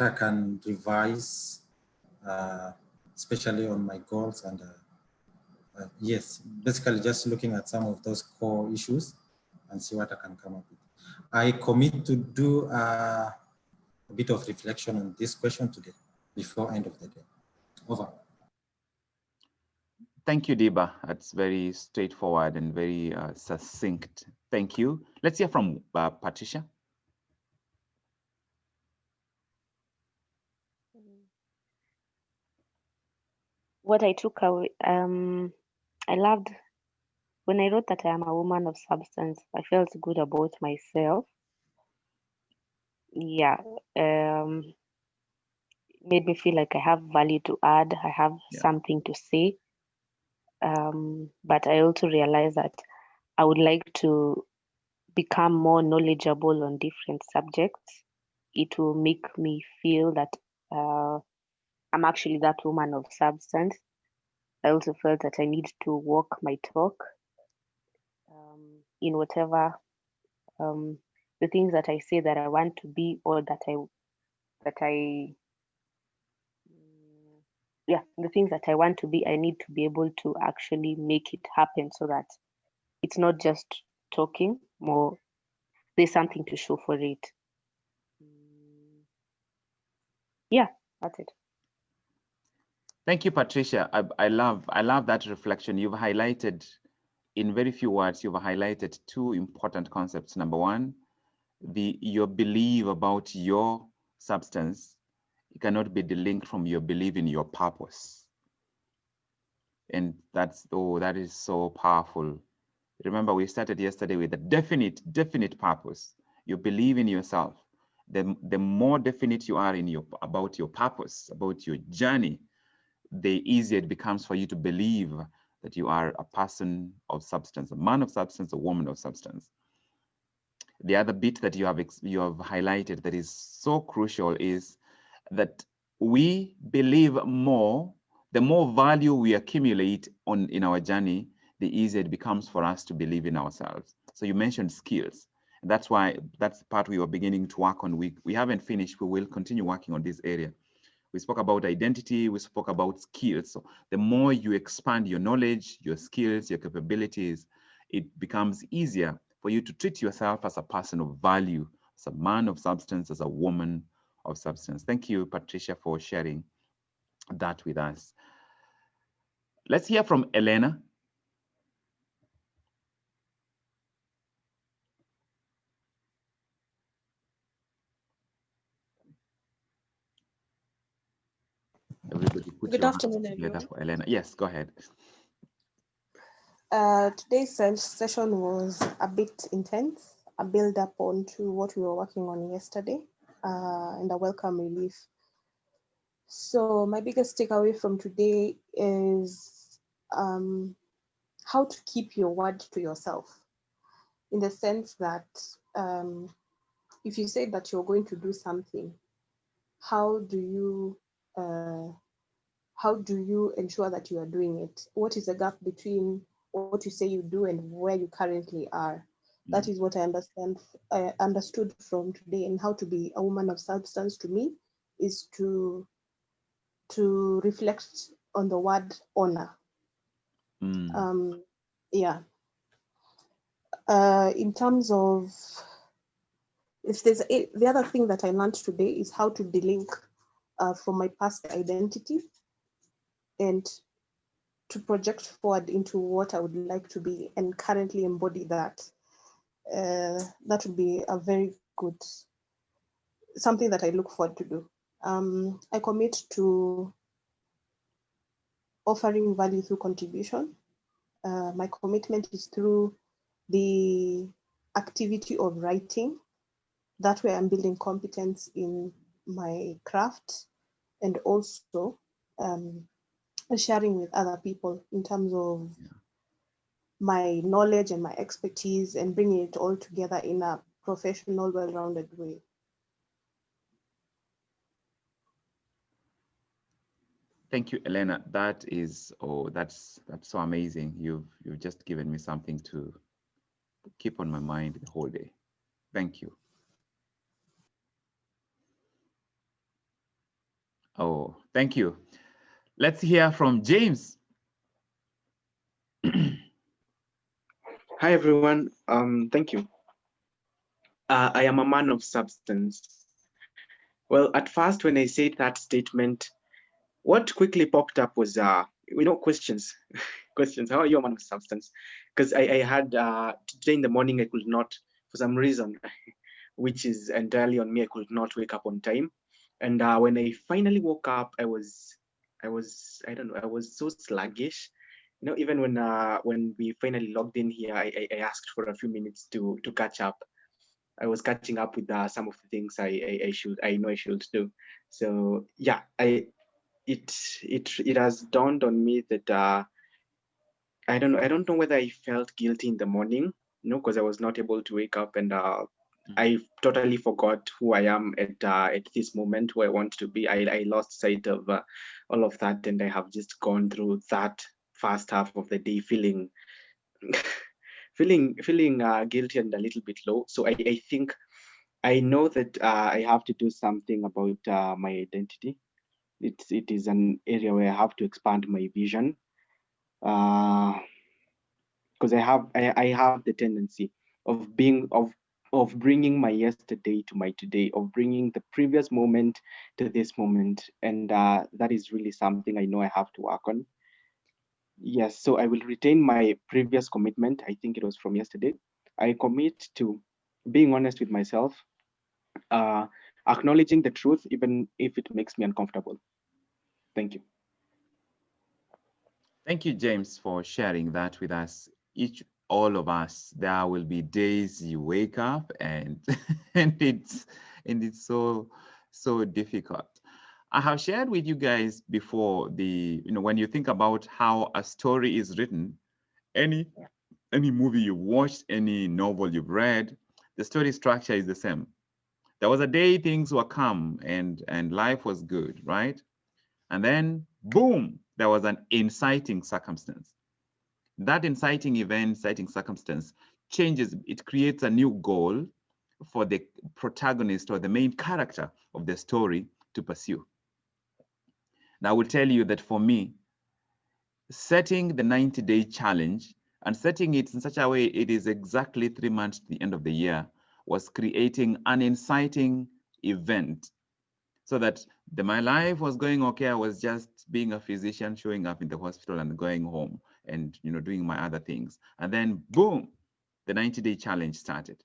I can revise, especially on my goals. And yes, basically just looking at some of those core issues and see what I can come up with. I commit to do a bit of reflection on this question today before end of the day. Over. Thank you, Diba. That's very straightforward and very succinct. Thank you. Let's hear from Patricia. What I took away, I loved when I wrote that I am a woman of substance. I felt good about myself. Yeah, made me feel like I have value to add. I have something to say. But I also realized that I would like to become more knowledgeable on different subjects. It will make me feel that I'm actually that woman of substance. I also felt that I need to walk my talk in whatever the things that I say that I want to be, or the things that I want to be, I need to be able to actually make it happen, so that it's not just talking, more there's something to show for it. Yeah, that's it. Thank you, Patricia. I love that reflection. You've highlighted, in very few words, you've highlighted two important concepts. Number one, your belief about your substance, it cannot be delinked from your belief in your purpose. And that is so powerful. Remember, we started yesterday with a definite purpose. You believe in yourself. The more definite you are about your purpose, about your journey, the easier it becomes for you to believe that you are a person of substance, a man of substance, a woman of substance. The other bit that you have highlighted that is so crucial is that we believe more, the more value we accumulate in our journey, the easier it becomes for us to believe in ourselves. So you mentioned skills. And that's the part we were beginning to work on. We haven't finished. We will continue working on this area. We spoke about identity, we spoke about skills. So the more you expand your knowledge, your skills, your capabilities, it becomes easier for you to treat yourself as a person of value, as a man of substance, as a woman of substance. Thank you, Patricia, for sharing that with us. Let's hear from Elena. Everybody put Good your afternoon, hands together everyone. for Elena. Yes, go ahead. Today's session was a bit intense, a build up onto what we were working on yesterday, and a welcome relief. So my biggest takeaway from today is how to keep your word to yourself, in the sense that if you say that you're going to do something, how do you ensure that you are doing it? What is the gap between what you say you do and where you currently are? That is what I understood from today. And how to be a woman of substance to me is to reflect on the word honor. In terms of, the other thing that I learned today is how to delink from my past identity and to project forward into what I would like to be and currently embody that. That would be a very good, something that I look forward to do. I commit to offering value through contribution. My commitment is through the activity of writing. That way I'm building competence in my craft, and also sharing with other people in terms of my knowledge and my expertise, and bringing it all together in a professional, well-rounded way. Thank you, Elena. That is, that's so amazing. You've just given me something to keep on my mind the whole day. Thank you. Oh, thank you. Let's hear from James. Hi everyone. Thank you. I am a man of substance. Well, at first, when I said that statement, what quickly popped up was, questions. Questions. How are you a man of substance? Because I had today in the morning, I could not, for some reason, which is entirely on me, I could not wake up on time. And when I finally woke up, I don't know, I was so sluggish. Even when we finally logged in here, I asked for a few minutes to catch up. I was catching up with some of the things I know I should do. So yeah, it has dawned on me that I don't know whether I felt guilty in the morning, because I was not able to wake up, and I totally forgot who I am at this moment, who I want to be. I lost sight of all of that, and I have just gone through that first half of the day feeling feeling guilty and a little bit low. So I think I know that I have to do something about my identity. It is an area where I have to expand my vision, because I have the tendency of bringing my yesterday to my today, of bringing the previous moment to this moment, and that is really something I know I have to work on. Yes, so I will retain my previous commitment. I think it was from yesterday. I commit to being honest with myself, uh, acknowledging the truth, even if it makes me uncomfortable. Thank you. Thank you, James, for sharing that with us. All of us, there will be days you wake up and and it's so difficult. I have shared with you guys before when you think about how a story is written, any movie you've watched, any novel you've read, the story structure is the same. There was a day things were calm and life was good, right? And then boom, there was an inciting circumstance. That inciting event, inciting circumstance changes, it creates a new goal for the protagonist or the main character of the story to pursue. Now, I will tell you that for me, setting the 90-day challenge and setting it in such a way it is exactly 3 months to the end of the year was creating an inciting event so that my life was going okay. I was just being a physician, showing up in the hospital and going home and doing my other things. And then boom, the 90-day challenge started.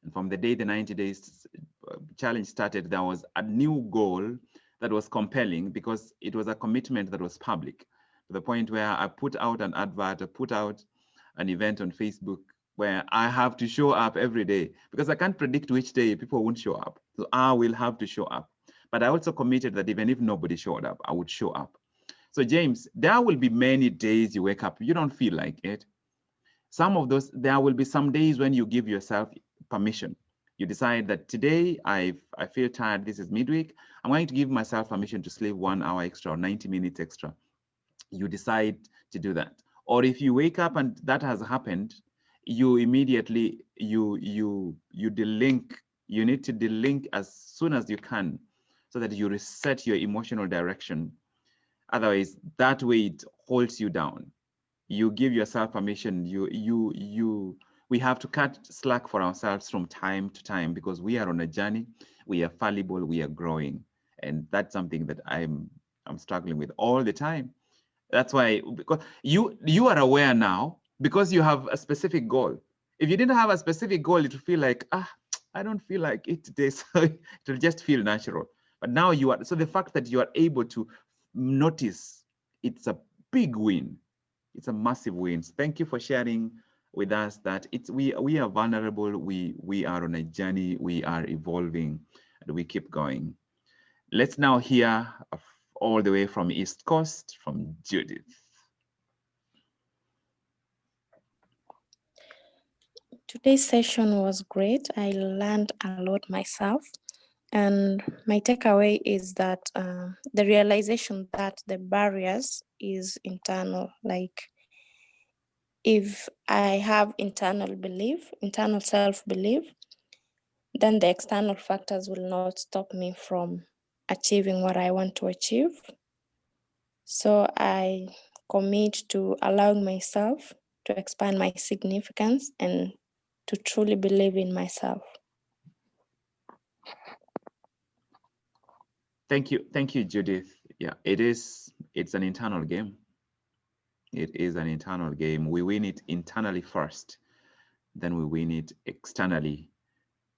And from the day the 90 days challenge started, there was a new goal that was compelling because it was a commitment that was public, to the point where I put out an advert, I put out an event on Facebook where I have to show up every day because I can't predict which day people won't show up. So I will have to show up. But I also committed that even if nobody showed up, I would show up. So James, there will be many days you wake up, you don't feel like it. Some of those, there will be some days when you give yourself permission. You decide that today I feel tired, this is midweek, I'm going to give myself permission to sleep 1 hour extra or 90 minutes extra. You decide to do that. Or if you wake up and that has happened, you immediately, you delink, you need to delink as soon as you can so that you reset your emotional direction. Otherwise, that way it holds you down. You give yourself permission. We have to cut slack for ourselves from time to time because we are on a journey. We are fallible. We are growing, and that's something that I'm struggling with all the time. That's why, because you are aware now because you have a specific goal. If you didn't have a specific goal, it would feel like, I don't feel like it today, so it will just feel natural. But now you are, so the fact that you are able to notice, it's a big win. It's a massive win. Thank you for sharing with us that we are vulnerable, we are on a journey, we are evolving, and we keep going. Let's now hear all the way from East Coast, from Judith. Today's session was great. I learned a lot myself. And my takeaway is that the realization that the barriers is internal. Like if I have internal self-belief, then the external factors will not stop me from achieving what I want to achieve. So I commit to allowing myself to expand my significance and to truly believe in myself. Thank you, Judith. Yeah, it's an internal game. It is an internal game. We win it internally first, then we win it externally.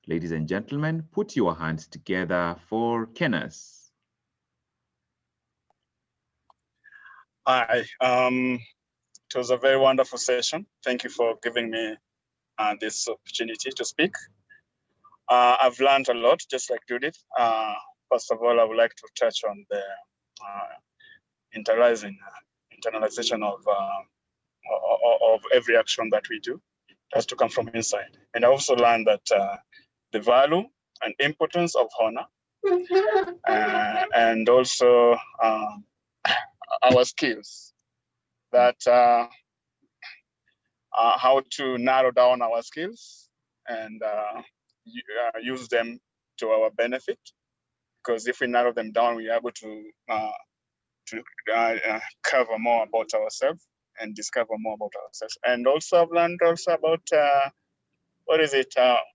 Ladies and gentlemen, put your hands together for Kenneth. Hi, it was a very wonderful session. Thank you for giving me this opportunity to speak. I've learned a lot, just like Judith. First of all, I would like to touch on the internalization of every action that we do. It has to come from inside. And I also learned that the value and importance of honor and also our skills, that how to narrow down our skills and use them to our benefit. Because if we narrow them down, we're able to cover more about ourselves and discover more about ourselves. And also I've learned also about,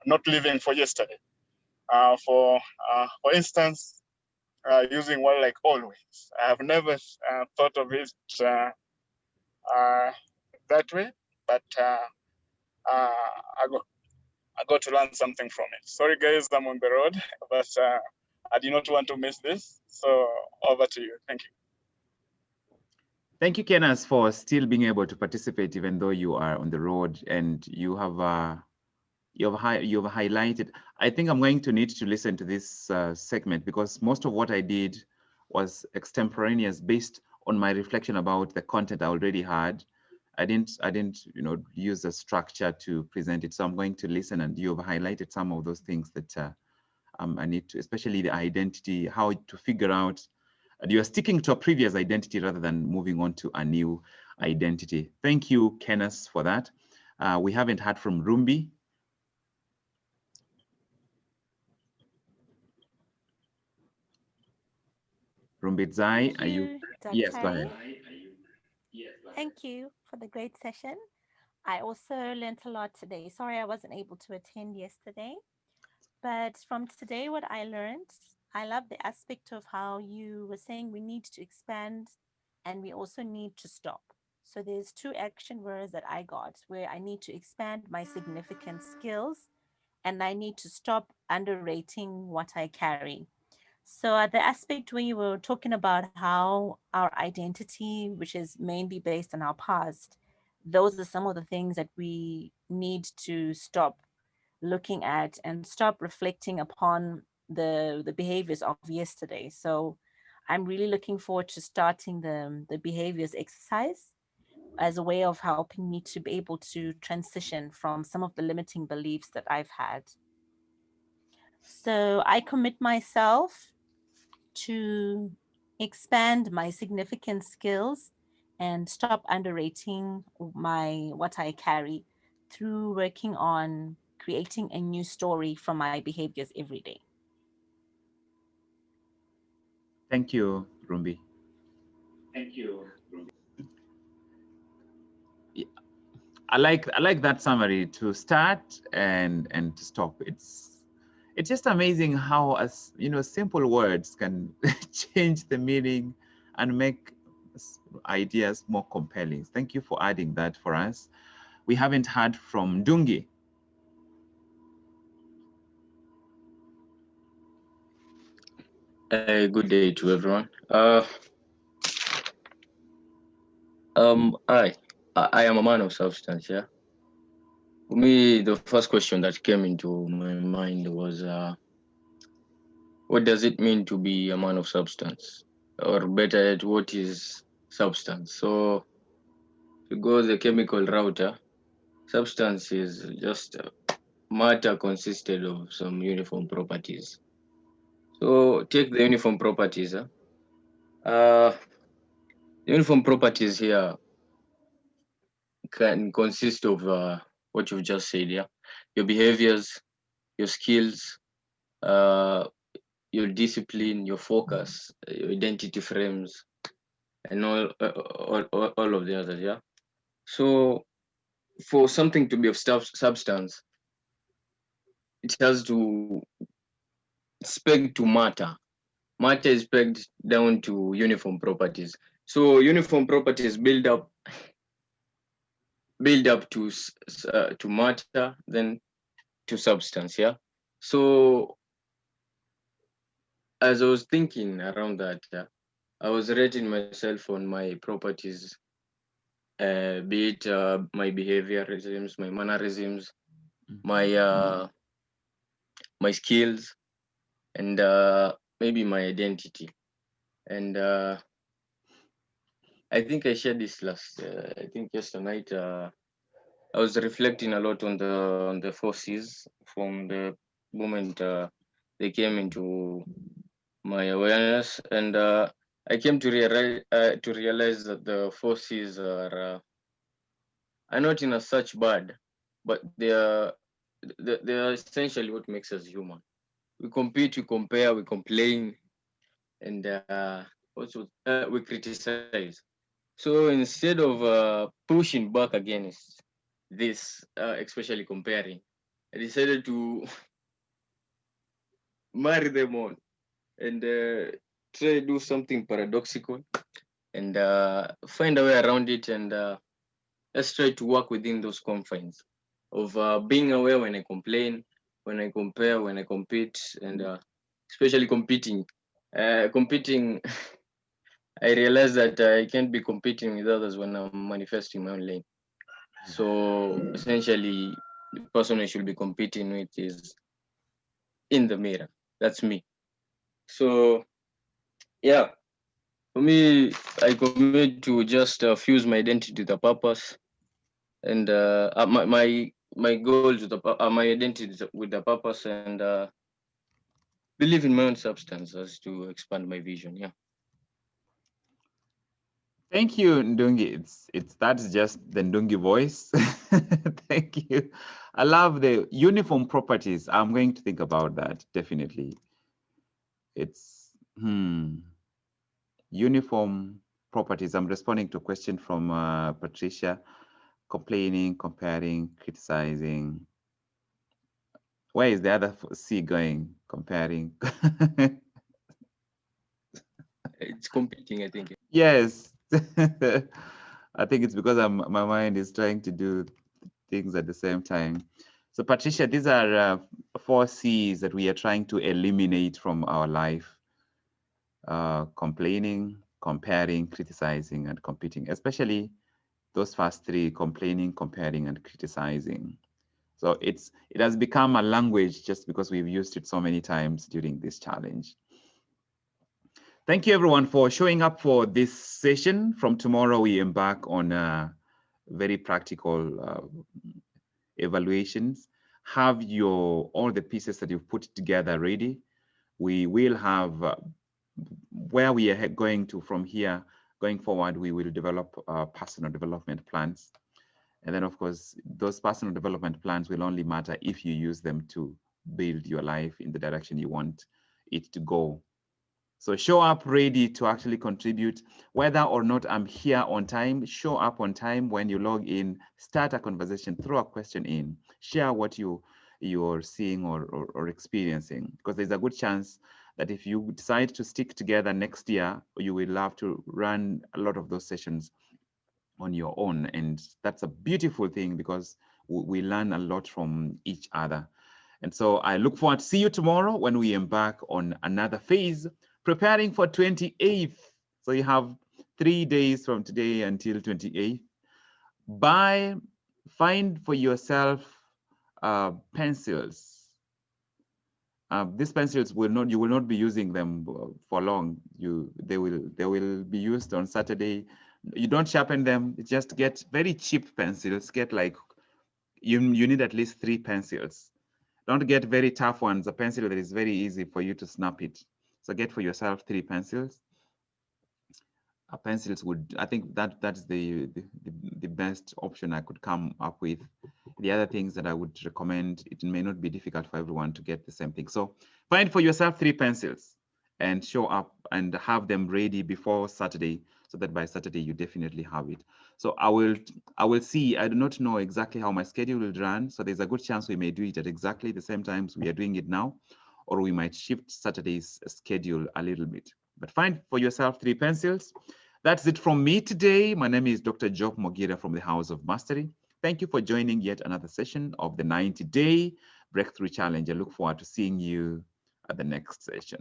not living for yesterday. For instance, using one like always. I have never thought of it that way, but I got to learn something from it. Sorry guys, I'm on the road, but I did not want to miss this. So over to you, thank you. Thank you, Kenneth, for still being able to participate even though you are on the road, and you have highlighted. I think I'm going to need to listen to this segment, because most of what I did was extemporaneous based on my reflection about the content I already had. I didn't use a structure to present it. So I'm going to listen, and you've highlighted some of those things that I need to, especially the identity, how to figure out. You're sticking to a previous identity rather than moving on to a new identity. Thank you, Kenneth, for that. We haven't heard from Rumbi. Rumbidzai, are you? Yes, go ahead. Thank you for the great session. I also learned a lot today. Sorry I wasn't able to attend yesterday. But from today, what I learned, I love the aspect of how you were saying we need to expand and we also need to stop. So there's 2 action words that I got, where I need to expand my significant skills and I need to stop underrating what I carry. So the aspect where you were talking about how our identity, which is mainly based on our past, those are some of the things that we need to stop looking at and stop reflecting upon the behaviors of yesterday. So I'm really looking forward to starting the behaviors exercise as a way of helping me to be able to transition from some of the limiting beliefs that I've had. So I commit myself to expand my significant skills and stop underrating what I carry through working on creating a new story from my behaviors every day. Thank you, Rumbi. Yeah, I like that summary, to start and to stop. It's just amazing how, as simple words can change the meaning and make ideas more compelling. Thank you for adding that for us. We haven't heard from Dungi. Good day to everyone. I am a man of substance. Yeah. For me, the first question that came into my mind was, what does it mean to be a man of substance? Or better yet, what is substance? So to go the chemical route, substance is just matter consisted of some uniform properties. So take the uniform properties. The uniform properties here can consist of what you've just said, yeah, your behaviors, your skills, your discipline, your focus, your identity frames, and all of the others. Yeah. So for something to be of substance, it has to spec to matter. Matter is pegged down to uniform properties. So uniform properties build up to matter, then to substance. Yeah. So as I was thinking around that, I was rating myself on my properties, be it my behaviorisms, my mannerisms, my skills, and maybe my identity. And I think I shared this last. I think yesterday night. I was reflecting a lot on the forces from the moment they came into my awareness, and I came to realize that the forces are not in a such bad, but they are essentially what makes us human. We compete, we compare, we complain, and also we criticize. So instead of pushing back against this, especially comparing, I decided to marry them on and try to do something paradoxical and find a way around it, and let's try to work within those confines of being aware when I complain, when I compare, when I compete, and especially competing. Competing, I realize that I can't be competing with others when I'm manifesting my own lane. So essentially, the person I should be competing with is in the mirror. That's me. So yeah, for me, I commit to just fuse my identity with a purpose, and my goals with my identity with the purpose, and believe in my own substance as to expand my vision. Yeah. Thank you, Ndungi. It's that's just the Ndungi voice. Thank you. I love the uniform properties. I'm going to think about that definitely. It's uniform properties. I'm responding to a question from Patricia. Complaining, comparing, criticizing. Where is the other C going? Comparing. It's competing, I think. Yes. I think it's because my mind is trying to do things at the same time. So Patricia, these are 4 C's that we are trying to eliminate from our life. Complaining, comparing, criticizing, and competing, especially those first 3, complaining, comparing, and criticizing. So it has become a language just because we've used it so many times during this challenge. Thank you everyone for showing up for this session. From tomorrow, we embark on very practical evaluations. Have all the pieces that you've put together ready. We will have where we are going to from here going forward. We will develop personal development plans. And then, of course, those personal development plans will only matter if you use them to build your life in the direction you want it to go. So show up ready to actually contribute. Whether or not I'm here on time, show up on time. When you log in, start a conversation, throw a question in, share what you're seeing or experiencing, because there's a good chance that if you decide to stick together next year, you will have to run a lot of those sessions on your own. And that's a beautiful thing because we learn a lot from each other. And so I look forward to see you tomorrow when we embark on another phase, preparing for 28th. So you have 3 days from today until 28th. Find for yourself pencils. These pencils you will not be using them for long. They will be used on Saturday. You don't sharpen them. Just get very cheap pencils. Get like you need at least 3 pencils. Don't get very tough ones. A pencil that is very easy for you to snap it. So get for yourself 3 pencils. Pencils I think that's the best option I could come up with. the other things that I would recommend, it may not be difficult for everyone to get the same thing. So find for yourself 3 pencils and show up and have them ready before Saturday, so that by Saturday you definitely have it. So I will see. I do not know exactly how my schedule will run, so there's a good chance we may do it at exactly the same times we are doing it now, or we might shift Saturday's schedule a little bit. But find for yourself 3 pencils. That's it from me today. My name is Dr. Job Mogire from the House of Mastery. Thank you for joining yet another session of the 90-Day Breakthrough Challenge. I look forward to seeing you at the next session.